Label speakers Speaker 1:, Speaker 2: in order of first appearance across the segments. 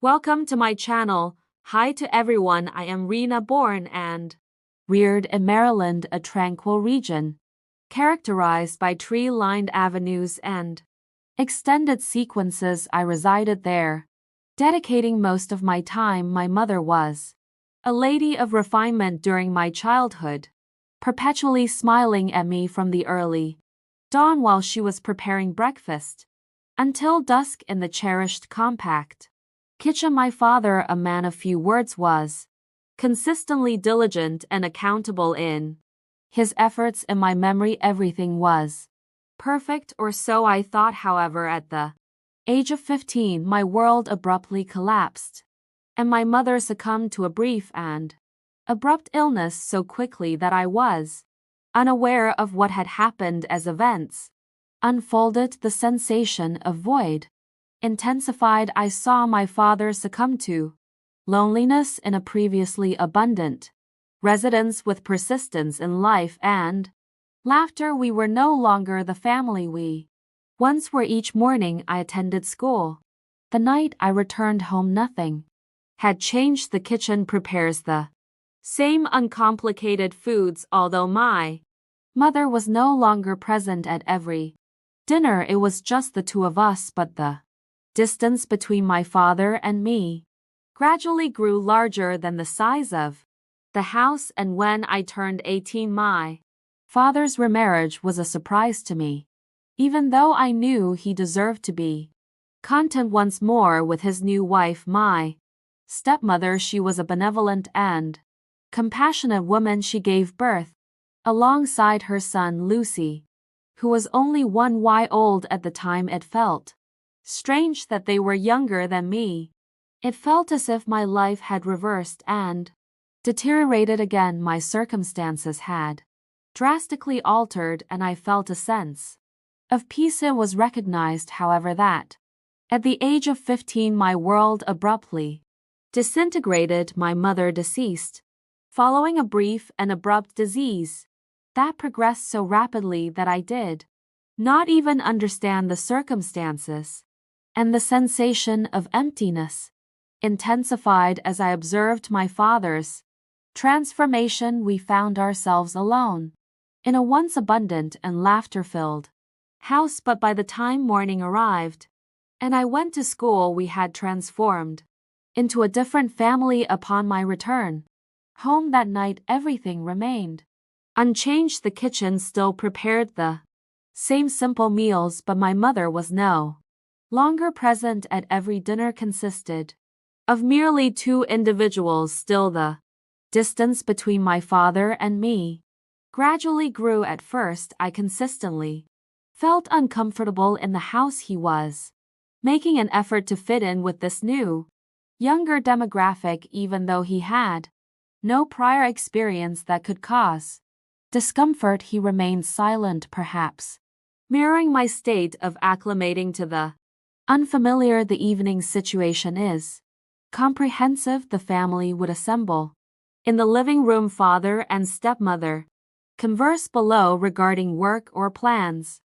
Speaker 1: Welcome to my channel. Hi to everyone, I am Reena, born and reared in Maryland, a tranquil region, characterized by tree-lined avenues and extended sequences. I resided there, dedicating most of my time. My mother was a lady of refinement during my childhood, perpetually smiling at me from the early dawn while she was preparing breakfast, until dusk in the cherished compact kitchen. My father, a man of few words, was consistently diligent and accountable in his efforts. In my memory, everything was perfect, or so I thought. However, at the age of 15, my world abruptly collapsed, and my mother succumbed to a brief and abrupt illness so quickly that I was unaware of what had happened. As events unfolded, the sensation of void intensified. I saw my father succumb to loneliness in a previously abundant residence, with persistence in life and laughter. We were no longer the family we once were. Each morning I attended school. The night I returned home, nothing had changed. The kitchen prepares the same uncomplicated foods, although my mother was no longer present at every dinner. It was just the two of us, but the distance between my father and me gradually grew larger than the size of the house, and when I turned 18, my father's remarriage was a surprise to me, even though I knew he deserved to be content once more with his new wife, my stepmother. She was a benevolent and compassionate woman. She gave birth alongside her son Lucy, who was only 1 year old at the time. It felt strange that they were younger than me. It felt as if my life had reversed and deteriorated again. My circumstances had drastically altered, and I felt a sense of peace. It was recognized, however, that at the age of 15 my world abruptly disintegrated. My mother deceased following a brief and abrupt disease that progressed so rapidly that I did not even understand the circumstances, and the sensation of emptiness intensified as I observed my father's transformation. We found ourselves alone in a once abundant and laughter-filled house, but by the time morning arrived and I went to school, we had transformed into a different family. Upon my return home that night, everything remained unchanged. The kitchen still prepared the same simple meals, but my mother was no longer present at every dinner. Consisted of merely two individuals. Still, the distance between my father and me gradually grew. At first, I consistently felt uncomfortable in the house. He was making an effort to fit in with this new, younger demographic, even though he had no prior experience that could cause discomfort. He remained silent, perhaps mirroring my state of acclimating to the unfamiliar. The evening situation is comprehensive. The family would assemble in the living room. Father and stepmother converse below regarding work or plans.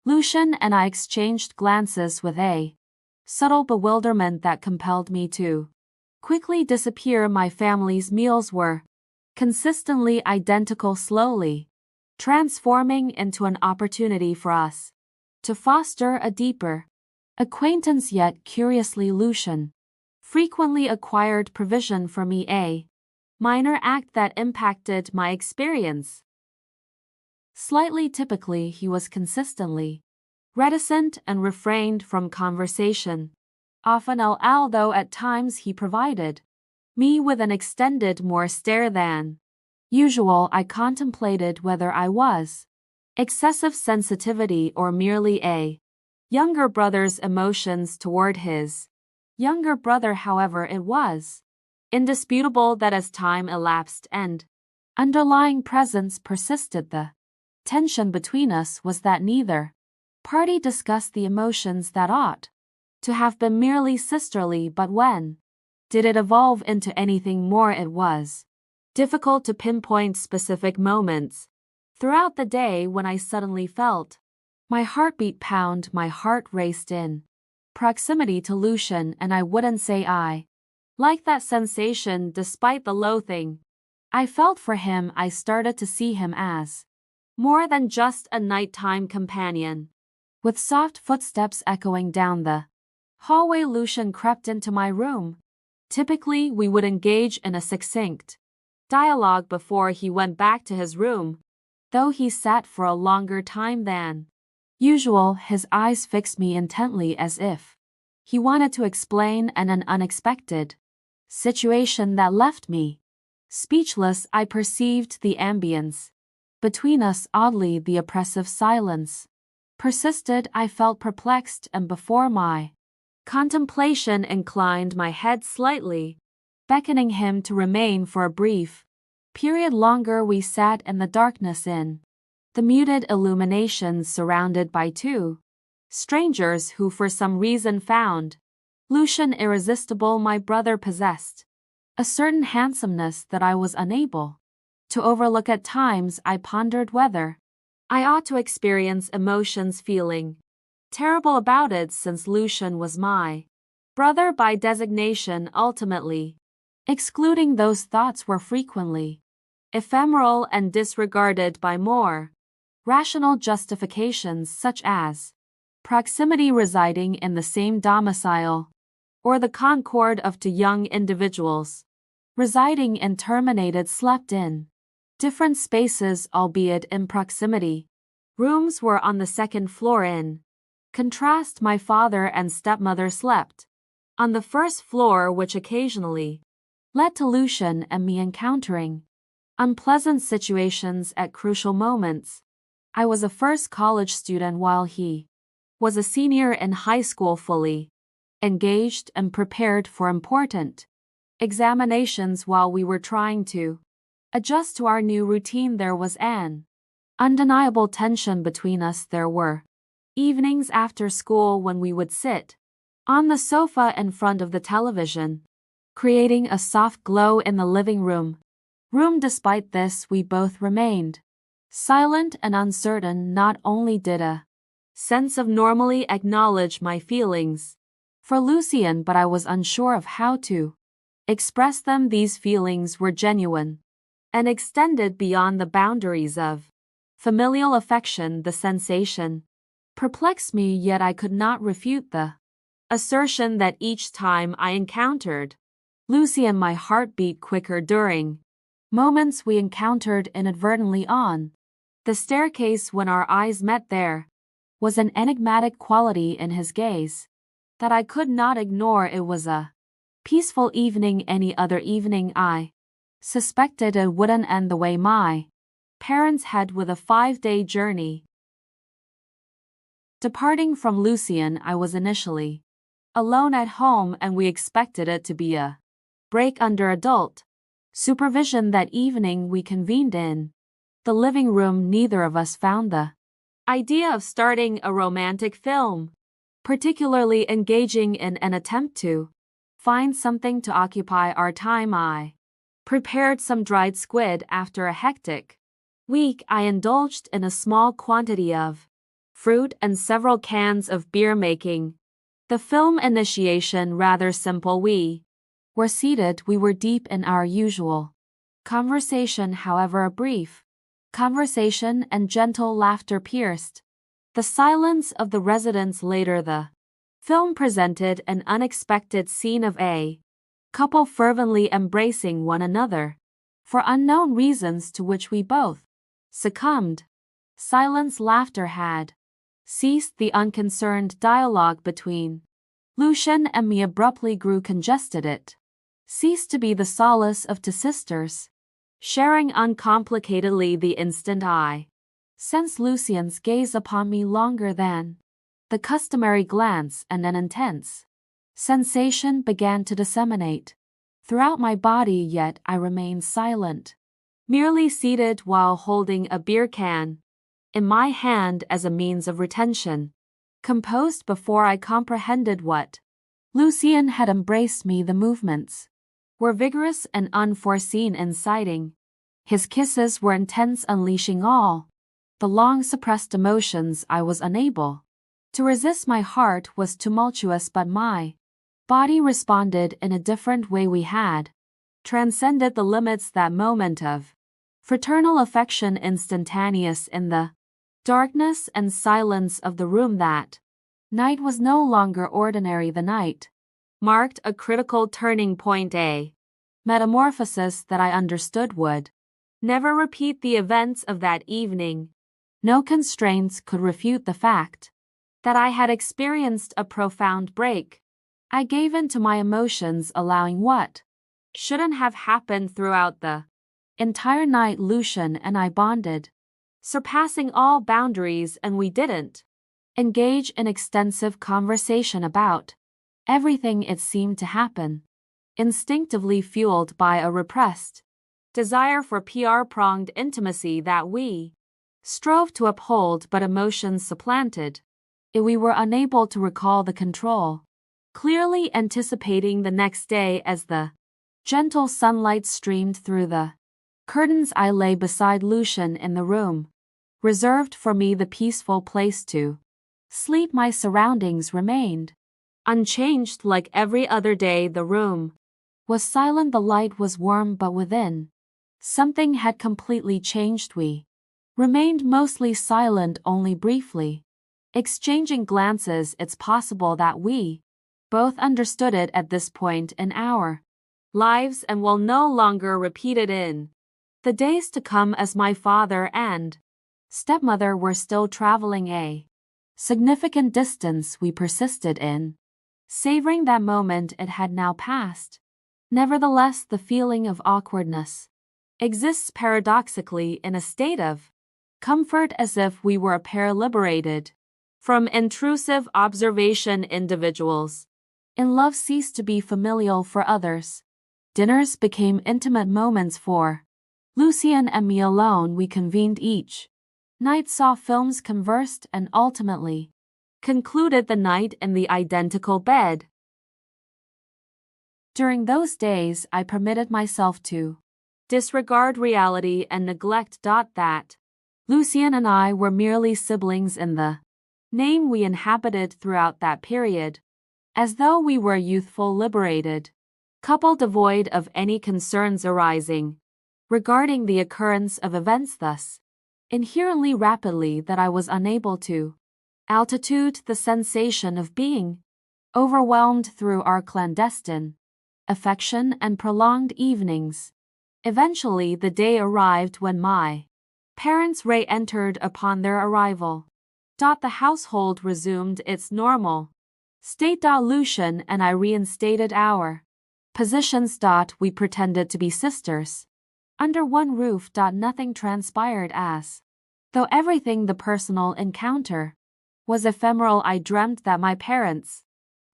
Speaker 1: Lucian and I exchanged glances with a subtle bewilderment that compelled me to quickly disappear. My family's meals were consistently identical, slowly transforming into an opportunity for us to foster a deeper acquaintance. Yet curiously, Lucian frequently acquired provision for me, a minor act that impacted my experience slightly. Typically, he was consistently reticent and refrained from conversation, often although at times he provided me with an extended, more stare than usual. I contemplated whether I was excessive sensitivity or merely a younger brother's emotions toward his younger brother. However, it was indisputable that as time elapsed and underlying presence persisted, the tension between us was that neither party discussed the emotions that ought to have been merely sisterly. But when did it evolve into anything more? It was difficult to pinpoint specific moments throughout the day when I suddenly felt my heartbeat pound. My heart raced in proximity to Lucian, and I wouldn't say I liked that sensation despite the loathing I felt for him. I started to see him as more than just a nighttime companion. With soft footsteps echoing down the hallway, Lucian crept into my room. Typically, we would engage in a succinct dialogue before he went back to his room, though he sat for a longer time than usual. His eyes fixed me intently as if he wanted to explain an unexpected situation that left me speechless. I perceived the ambience between us, oddly the oppressive silence persisted. I felt perplexed, and before my contemplation inclined my head slightly, beckoning him to remain for a brief period longer. We sat in the darkness in the muted illuminations, surrounded by two strangers who for some reason found Lucian irresistible. My brother possessed a certain handsomeness that I was unable to overlook. At times I pondered whether I ought to experience emotions, feeling terrible about it, since Lucian was my brother by designation. Ultimately, excluding those thoughts were frequently ephemeral and disregarded by more rational justifications, such as proximity, residing in the same domicile, or the concord of two young individuals residing in slept in different spaces, albeit in proximity. Rooms were on the second floor. In contrast, my father and stepmother slept on the first floor, which occasionally led to Lucian and me encountering unpleasant situations at crucial moments. I was a first college student while he was a senior in high school, fully engaged and prepared for important examinations. While we were trying to adjust to our new routine, there was an undeniable tension between us. There were evenings after school when we would sit on the sofa in front of the television, creating a soft glow in the living room. Despite this, we both remained silent and uncertain. Not only did a sense of normally acknowledge my feelings for Lucian, but I was unsure of how to express them. These feelings were genuine and extended beyond the boundaries of familial affection. The sensation perplexed me, yet I could not refute the assertion that each time I encountered Lucian, my heart beat quicker. During moments we encountered inadvertently on the staircase, when our eyes met, there was an enigmatic quality in his gaze that I could not ignore. It was a peaceful evening. Any other evening, I suspected it wouldn't end the way my parents had, with a 5-day journey. Departing from Lucian, I was initially alone at home, and we expected it to be a break under adult supervision. That evening we convened in the living room. Neither of us found the idea of starting a romantic film particularly engaging in an attempt to find something to occupy our time. I prepared some dried squid. After a hectic week, I indulged in a small quantity of fruit and several cans of beer, making the film initiation rather simple. We were seated. We were deep in our usual conversation. However, a brief conversation and gentle laughter pierced the silence of the residence. Later, the film presented an unexpected scene of a couple fervently embracing one another for unknown reasons, to which we both succumbed. Silence. Laughter had ceased. The unconcerned dialogue between Lucian and me abruptly grew congested. It ceased to be the solace of two sisters sharing uncomplicatedly. The instant I sensed Lucian's gaze upon me longer than the customary glance, and an intense sensation began to disseminate throughout my body. Yet I remained silent, merely seated while holding a beer can in my hand as a means of retention. Composed before I comprehended what Lucian had embraced me, the movements were vigorous and unforeseen, inciting. His kisses were intense, unleashing all the long-suppressed emotions I was unable To resist my heart was tumultuous, but my body responded in a different way. We had transcended the limits, that moment of fraternal affection, instantaneous in the darkness and silence of the room. That night was no longer ordinary. The night marked a critical turning point, a metamorphosis that I understood would never repeat. The events of that evening, no constraints could refute the fact that I had experienced a profound break. I gave in to my emotions, allowing what shouldn't have happened. Throughout the entire night, Lucian and I bonded, surpassing all boundaries, and we didn't engage in extensive conversation about everything. It seemed to happen instinctively, fueled by a repressed desire for PR-pronged intimacy that we strove to uphold, but emotions supplanted it. We were unable to recall the control, clearly anticipating the next day as the gentle sunlight streamed through the curtains. I lay beside Lucian in the room reserved for me, the peaceful place to sleep. My surroundings remained unchanged like every other day. The room was silent, the light was warm, but within something had completely changed. We remained mostly silent, only briefly exchanging glances. It's possible that we both understood it at this point in our lives and will no longer repeat it in the days to come. As my father and stepmother were still traveling a significant distance, we persisted in savoring that moment. It had now passed. Nevertheless, the feeling of awkwardness exists paradoxically in a state of comfort, as if we were a pair liberated from intrusive observation. Individuals in love ceased to be familial for others. Dinners became intimate moments for Lucian and me alone. We convened each night, saw films, conversed, and ultimately concluded the night in the identical bed. During those days, I permitted myself to disregard reality and neglect that Lucian and I were merely siblings in the name. We inhabited throughout that period as though we were a youthful, liberated couple devoid of any concerns arising regarding the occurrence of events, thus inherently rapidly, that I was unable to altitude the sensation of being overwhelmed through our clandestine affection and prolonged evenings. Eventually the day arrived when my parents re-entered. Upon their arrival, the household resumed its normal state. Lucian and I reinstated our positions. We pretended to be sisters under one roof. Nothing transpired, as though everything, the personal encounter, was ephemeral. I dreamt that my parents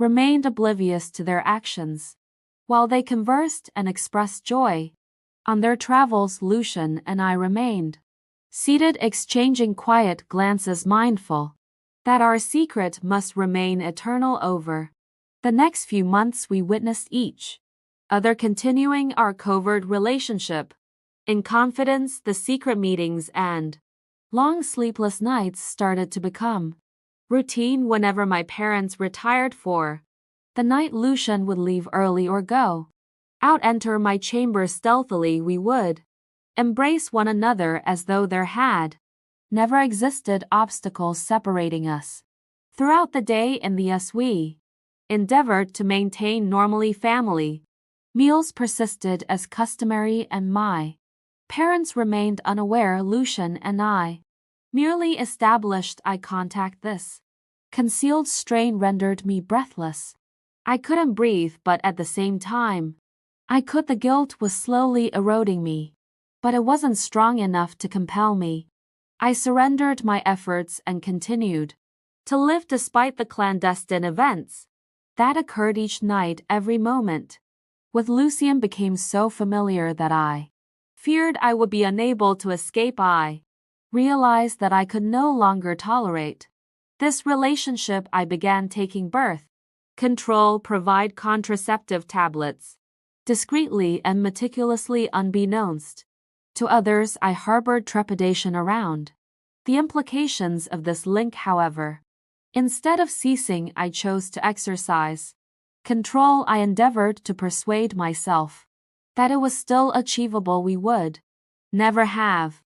Speaker 1: remained oblivious to their actions while they conversed and expressed joy on their travels. Lucian and I remained seated, exchanging quiet glances, mindful that our secret must remain eternal. Over the next few months, we witnessed each other continuing our covert relationship in confidence. The secret meetings and long sleepless nights started to become routine. Whenever my parents retired for the night, Lucian would leave early or go out, enter my chamber stealthily. We would embrace one another as though there had never existed obstacles separating us. Throughout the day in the us, we endeavored to maintain normally. Family meals persisted as customary, and my parents remained unaware. Lucian and I merely established eye contact. This concealed strain rendered me breathless. I couldn't breathe, but at the same time, I could. The guilt was slowly eroding me, but it wasn't strong enough to compel me. I surrendered my efforts and continued to live despite the clandestine events that occurred each night. Every moment with Lucian became so familiar that I feared I would be unable to escape. I realized that I could no longer tolerate this relationship. I began taking birth control, provide contraceptive tablets discreetly and meticulously. Unbeknownst to others, I harbored trepidation around the implications of this link. However, Instead of ceasing, I chose to exercise control. I endeavored to persuade myself that it was still achievable. We would never have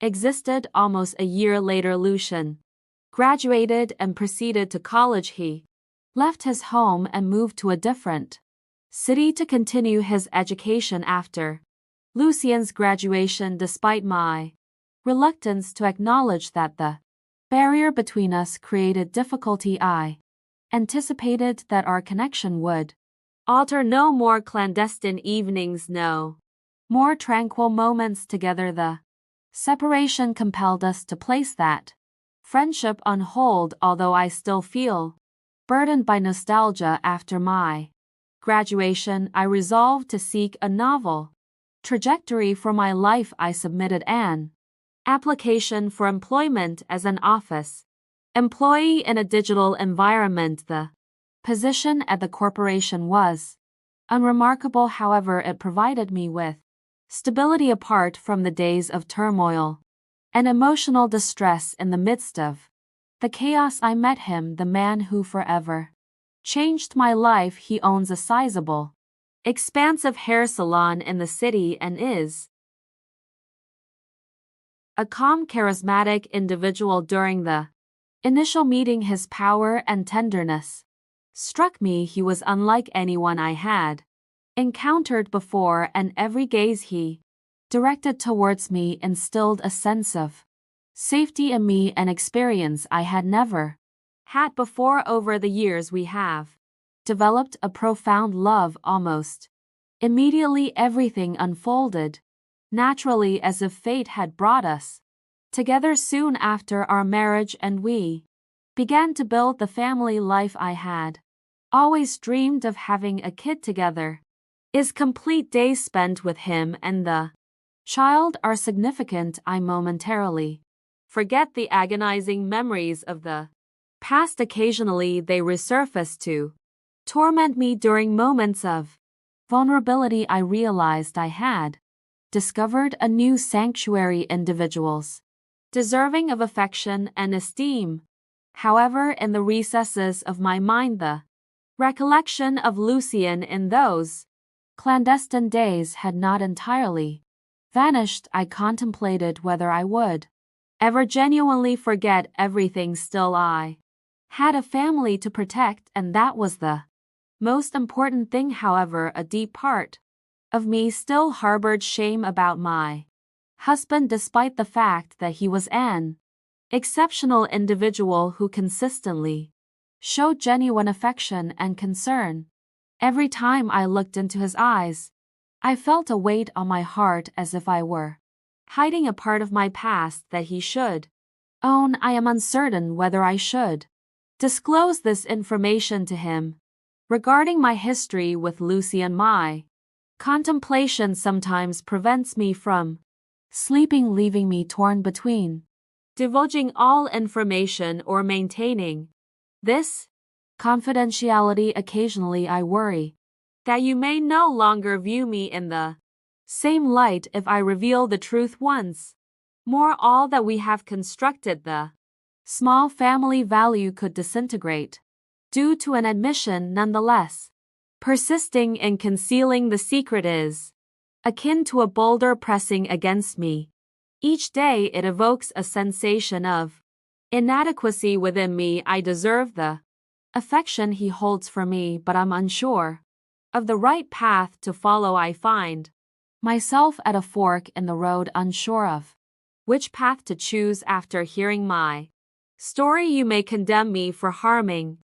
Speaker 1: existed. Almost a year later, Lucian graduated and proceeded to college. He left his home and moved to a different city to continue his education after Lucian's graduation. Despite my reluctance to acknowledge that the barrier between us created difficulty, I anticipated that our connection would alter. No more clandestine evenings, no more tranquil moments together. The separation compelled us to place that friendship on hold. Although I still feel burdened by nostalgia after my graduation, I resolved to seek a novel trajectory for my life. I submitted an application for employment as an office employee in a digital environment. The position at the corporation was unremarkable, however, it provided me with stability apart from the days of turmoil and emotional distress. In the midst of the chaos, I met him, the man who forever changed my life. He owns a sizable, expansive hair salon in the city and is a calm, charismatic individual. During the initial meeting, his power and tenderness struck me. He was unlike anyone I had encountered before, and every gaze he directed towards me instilled a sense of safety in me, an experience I had never had before. Over the years, we have developed a profound love. Almost immediately, everything unfolded naturally, as if fate had brought us together soon after our marriage, and we began to build the family life I had always dreamed of. Having a kid together is complete. Days spent with him and the child are significant. I momentarily forget the agonizing memories of the past. Occasionally they resurface to torment me. During moments of vulnerability, I realized I had discovered a new sanctuary, individuals deserving of affection and esteem. However, in the recesses of my mind, the recollection of Lucian in those clandestine days had not entirely vanished. I contemplated whether I would ever genuinely forget everything. Still, I had a family to protect, and that was the most important thing. However, a deep part of me still harbored shame about my husband, despite the fact that he was an exceptional individual who consistently showed genuine affection and concern. Every time I looked into his eyes, I felt a weight on my heart, as if I were hiding a part of my past that he should own. I am uncertain whether I should disclose this information to him. Regarding my history with Lucian, my contemplation sometimes prevents me from sleeping, leaving me torn between divulging all information or maintaining this confidentiality. Occasionally I worry that you may no longer view me in the same light if I reveal the truth once more. All that we have constructed, the small family value, could disintegrate due to an admission. Nonetheless, persisting in concealing the secret is akin to a boulder pressing against me. Each day it evokes a sensation of inadequacy within me. I deserve the affection he holds for me, but I'm unsure of the right path to follow. I find myself at a fork in the road, unsure of which path to choose. After hearing my story, you may condemn me for harming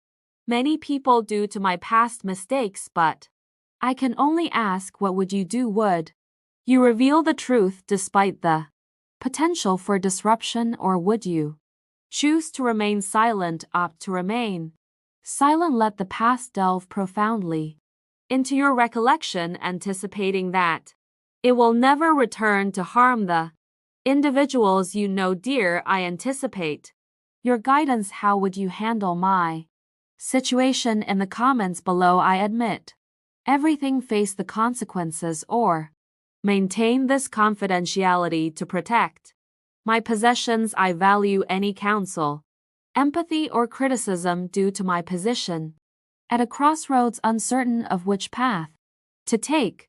Speaker 1: many people due to my past mistakes, but I can only ask, what would you do? Would you reveal the truth despite the potential for disruption, or would you choose to remain silent? Opt to remain silent. Let the past delve profoundly into your recollection, anticipating that it will never return to harm the individuals you know dear. I anticipate your guidance. How would you handle my situation? In the comments below. I admit everything. Face the consequences, or maintain this confidentiality to protect my possessions. I value any counsel empathy or criticism due to my position. At a crossroads uncertain of which path to take.